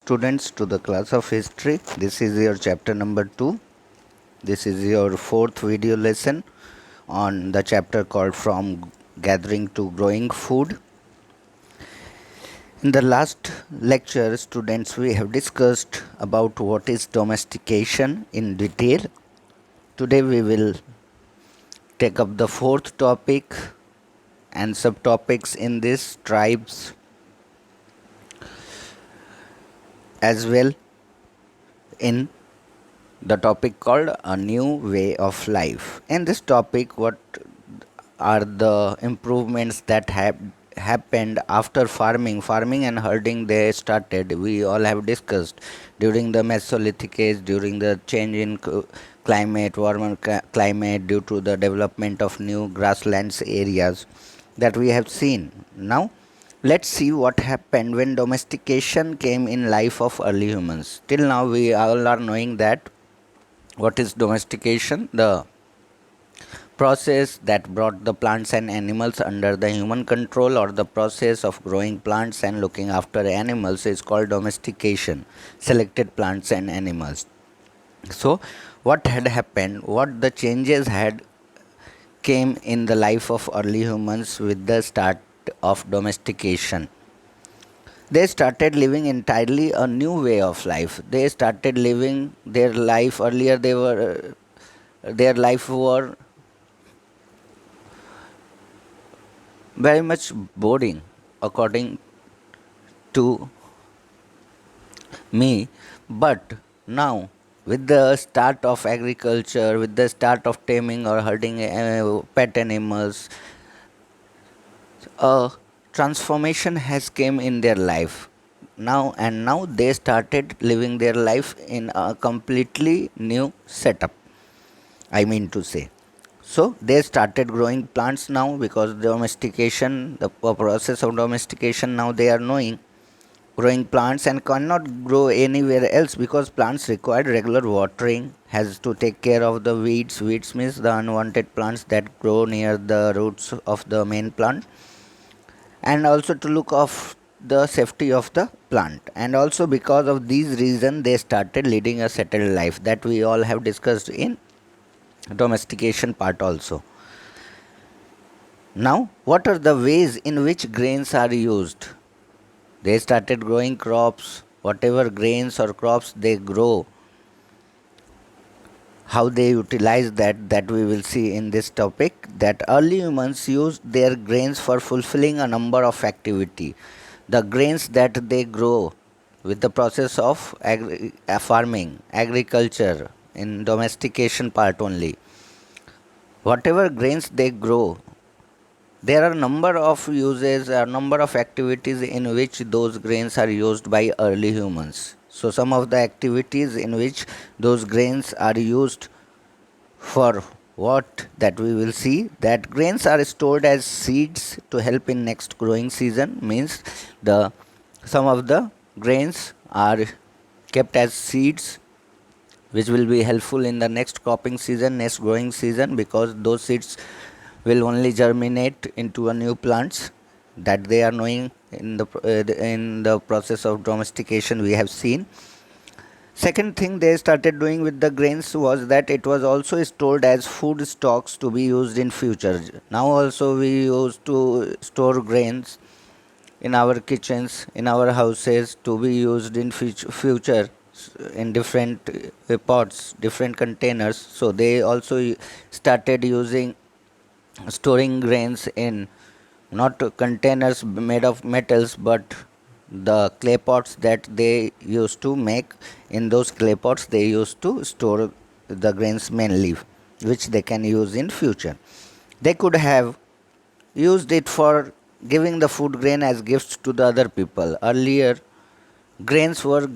students to the class of history. This is your chapter number 2. This is your fourth video lesson on the chapter called From Gathering to Growing Food. In the last lecture, students, we have discussed about what is domestication in detail. Today we will take up the fourth topic and subtopics in this, tribes as well, in the topic called A New Way of Life. In this topic, what are the improvements that have happened after farming and herding they started? We all have discussed during the Mesolithic age, during the change in climate, warmer climate due to the development of new grasslands areas that we have seen. Now let's see what happened when domestication came in life of early humans. Till now we all are knowing that what is domestication? The process that brought the plants and animals under the human control, or the process of growing plants and looking after animals, is called domestication. Selected plants and animals. So what had happened, what the changes had came in the life of early humans with the start of domestication? They started living entirely a new way of life. They started living their life. Earlier they were their life were very much boring according to me. But now, with the start of agriculture, with the start of taming or herding pet animals, a transformation has came in their life. Now they started living their life in a completely new setup, I mean to say. So they started growing plants now, because domestication, the process of domestication, now they are knowing growing plants and cannot grow anywhere else, because plants required regular watering, has to take care of the weeds. Weeds means the unwanted plants that grow near the roots of the main plant, and also to look of the safety of the plant. And also because of these reasons they started leading a settled life that we all have discussed in domestication part also. Now what are the ways in which grains are used? They started growing crops, whatever grains or crops they grow, how they utilize that we will see in this topic. That early humans used their grains for fulfilling a number of activity. The grains that they grow with the process of farming, agriculture, in domestication part only, whatever grains they grow, there are number of uses, a number of activities in which those grains are used by early humans. So some of the activities in which those grains are used for, what that we will see, that grains are stored as seeds to help in next growing season. Means the some of the grains are kept as seeds which will be helpful in the next cropping season, next growing season, because those seeds will only germinate into a new plants that they are knowing in the process of domestication we have seen. Second thing they started doing with the grains was that it was also stored as food stocks to be used in future. Now also we used to store grains in our kitchens, in our houses, to be used in future in different pots, different containers. So they also started using storing grains in not containers made of metals, but the clay pots that they used to make. In those clay pots they used to store the grains mainly, which they can use in future. They could have used it for giving the food grain as gifts to the other people. Earlier grains were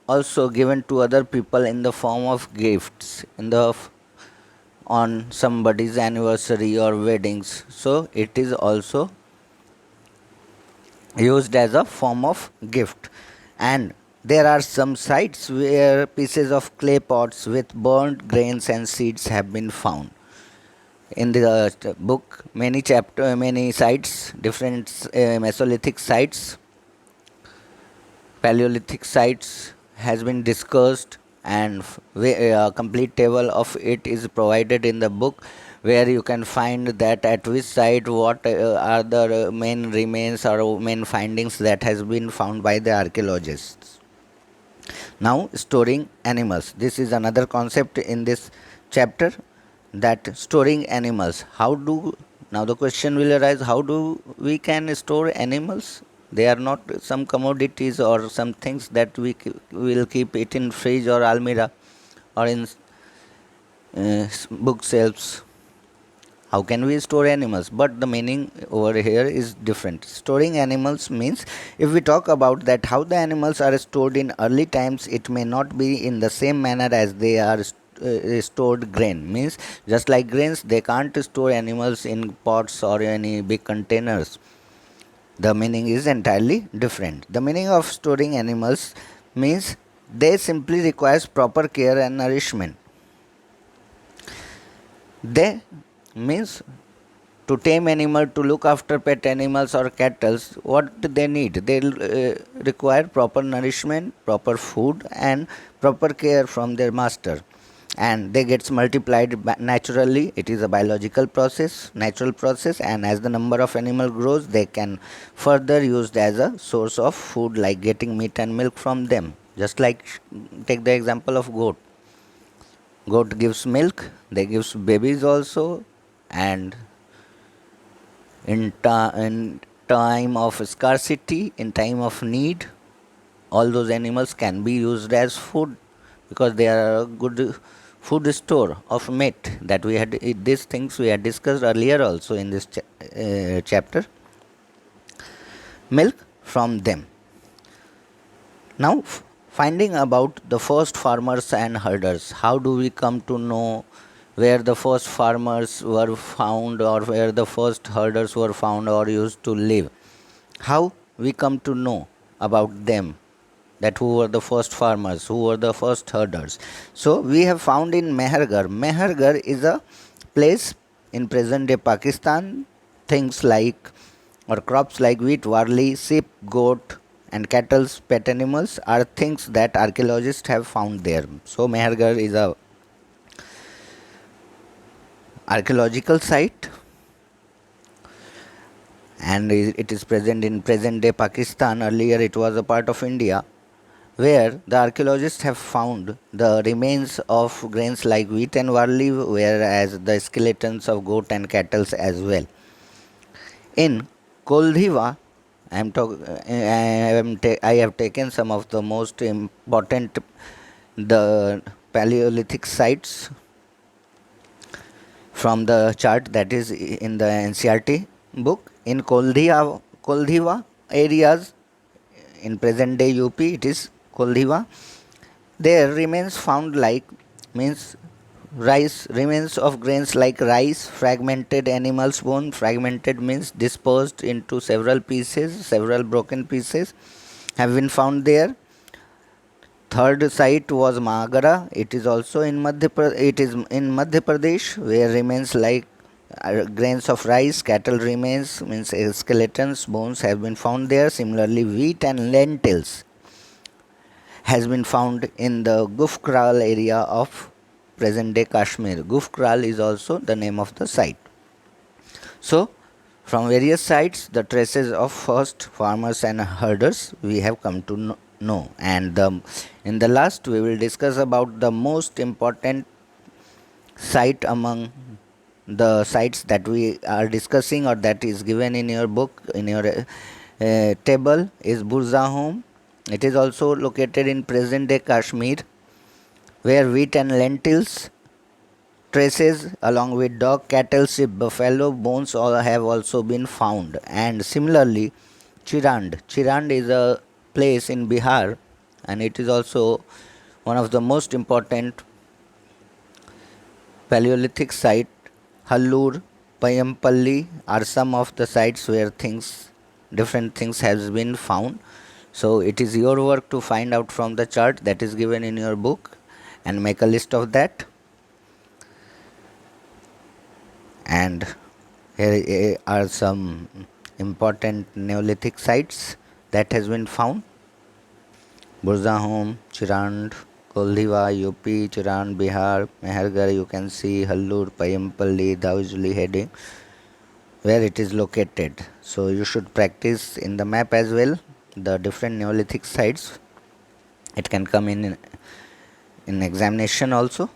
also given to other people in the form of gifts, in the on somebody's anniversary or weddings. So it is also used as a form of gift. And there are some sites where pieces of clay pots with burnt grains and seeds have been found. In the book, many sites, different Mesolithic sites Paleolithic sites has been discussed, and a complete table of it is provided in the book, where you can find that at which site what are the main remains or main findings that has been found by the archaeologists. Now, storing animals. This is another concept in this chapter, that storing animals. How do, now the question will arise, how do we can store animals? They are not some commodities or some things that we will keep it in fridge or almirah or in bookshelves. How can we store animals? But the meaning over here is different. Storing animals means, if we talk about that how the animals are stored in early times, it may not be in the same manner as they are stored grain. Means just like grains, they can't store animals in pots or any big containers. The meaning is entirely different. The meaning of storing animals means they simply requires proper care and nourishment. They means to tame animal, to look after pet animals or cattle, what they need, they require proper nourishment, proper food and proper care from their master, and they gets multiplied naturally. It is a biological process, natural process, and as the number of animal grows, they can further used as a source of food, like getting meat and milk from them. Just like, take the example of goat gives milk, they gives babies also, and in time of scarcity, in time of need, all those animals can be used as food, because they are a good food store of meat. That we had, these things we had discussed earlier also in this chapter. Milk from them. Now, finding about the first farmers and herders. How do we come to know where the first farmers were found, or where the first herders were found or used to live? How we come to know about them, that who were the first farmers, who were the first herders? So we have found in Mehergar. Mehergar is a place in present day Pakistan. Things like, or crops like wheat, barley, sheep, goat, and cattle's pet animals are things that archaeologists have found there. So Mehergar is a archaeological site, and it is present in present day Pakistan. Earlier it was a part of India, where the archaeologists have found the remains of grains like wheat and barley, whereas the skeletons of goat and cattle as well. In Koldhiva, I have taken some of the most important the Paleolithic sites from the chart that is in the NCERT book. In Koldhiva areas in present day UP, it is Koldhiva. There remains found like, means rice, remains of grains like rice, fragmented animals bone. Fragmented means dispersed into several pieces, several broken pieces have been found there. Third site was Magara. It is also in Madhya Pradesh, where remains like grains of rice, cattle remains, means skeletons, bones have been found there. Similarly, wheat and lentils has been found in the Gufkral area of present day Kashmir. Gufkral is also the name of the site. So, from various sites, the traces of first farmers and herders we have come to know. And in the last, we will discuss about the most important site among the sites that we are discussing, or that is given in your book, in your table, is Burzahom. It is also located in present day Kashmir, where wheat and lentils traces along with dog, cattle, sheep, buffalo bones all have also been found. And similarly, Chirand is a place in Bihar, and it is also one of the most important Paleolithic site. Hallur, Payampalli are some of the sites where different things has been found. So it is your work to find out from the chart that is given in your book and make a list of that. And here are some important Neolithic sites that has been found. Burzahom, Chirand, Koldhiwa, UP, Chirand, Bihar, Mehergarh, you can see Hallur, Payampalli, Daujuli heading where it is located. So you should practice in the map as well the different Neolithic sites. It can come in examination also.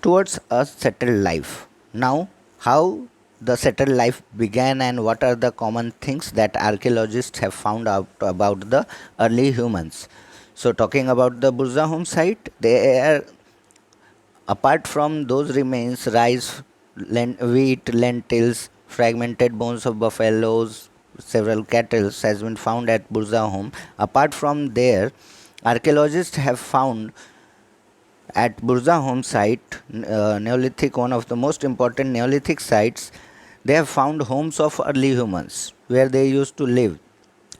Towards a settled life. Now, how the settled life began and what are the common things that archaeologists have found out about the early humans. So, talking about the Burzahom site, there, apart from those remains, rice, wheat, lentils, fragmented bones of buffaloes, several cattle has been found at Burzahom. Apart from there, archaeologists have found at Burzahom site, Neolithic, one of the most important Neolithic sites, they have found homes of early humans where they used to live.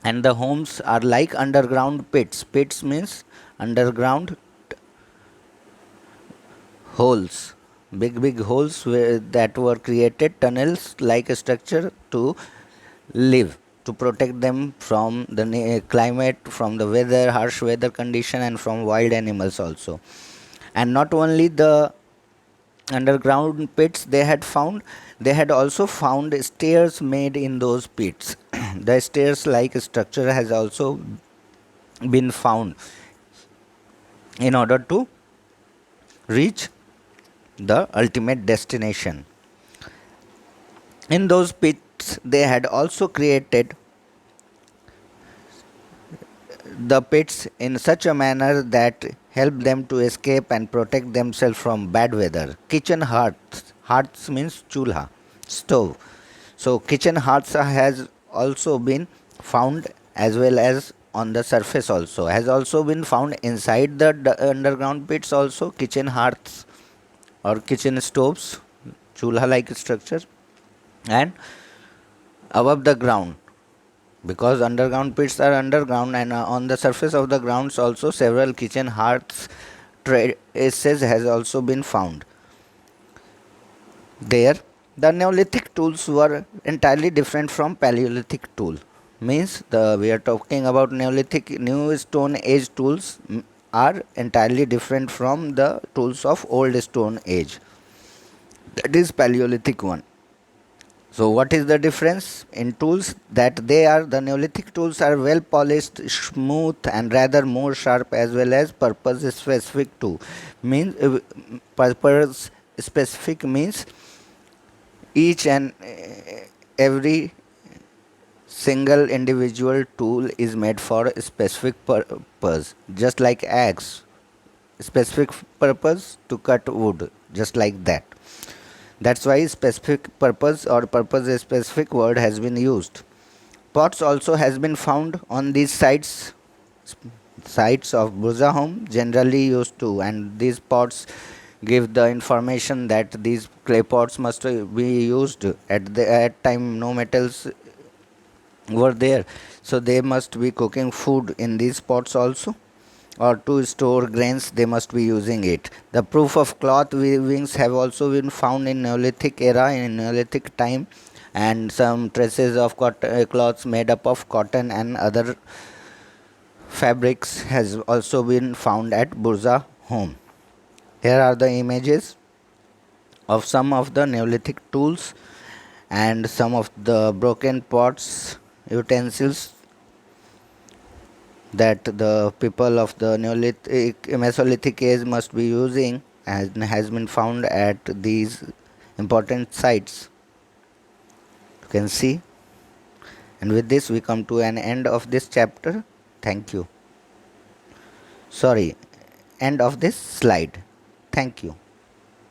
And the homes are like underground pits. Pits means underground holes, big holes that were created, tunnels like a structure to live, to protect them from the climate, from the weather, harsh weather condition, and from wild animals also. And not only the underground pits they had also found stairs made in those pits. The stairs like structure has also been found in order to reach the ultimate destination. In those pits they had also created the pits in such a manner that help them to escape and protect themselves from bad weather. Kitchen hearths, hearths means chulha, stove. So kitchen hearths has also been found as well as on the surface also. Has also been found inside the underground pits also, kitchen hearths or kitchen stoves, chulha like structure, and above the ground, because underground pits are underground, and on the surface of the grounds also several kitchen hearths traces has also been found there. The Neolithic tools were entirely different from Paleolithic tool. Means the we are talking about Neolithic new Stone Age tools are entirely different from the tools of Old Stone Age. That is Paleolithic one. So what is the difference in tools? That they are the Neolithic tools are well polished, smooth, and rather more sharp, as well as purpose specific too. Means purpose specific means each and every single individual tool is made for a specific purpose. Just like axe, specific purpose to cut wood, just like that. That's why specific purpose or purpose specific word has been used. Pots also has been found on these sites of Burzahom generally used to, and these pots give the information that these clay pots must be used at time no metals were there, so they must be cooking food in these pots also, or to store grains they must be using it. The proof of cloth weavings have also been found in Neolithic era, in Neolithic time, and some traces of cloths made up of cotton and other fabrics has also been found at Burzahom. Here are the images of some of the Neolithic tools and some of the broken pots, utensils that the people of the Neolithic, Mesolithic age must be using, and has been found at these important sites. You can see. And with this we come to an end of this chapter. Thank you. Sorry, end of this slide. Thank you.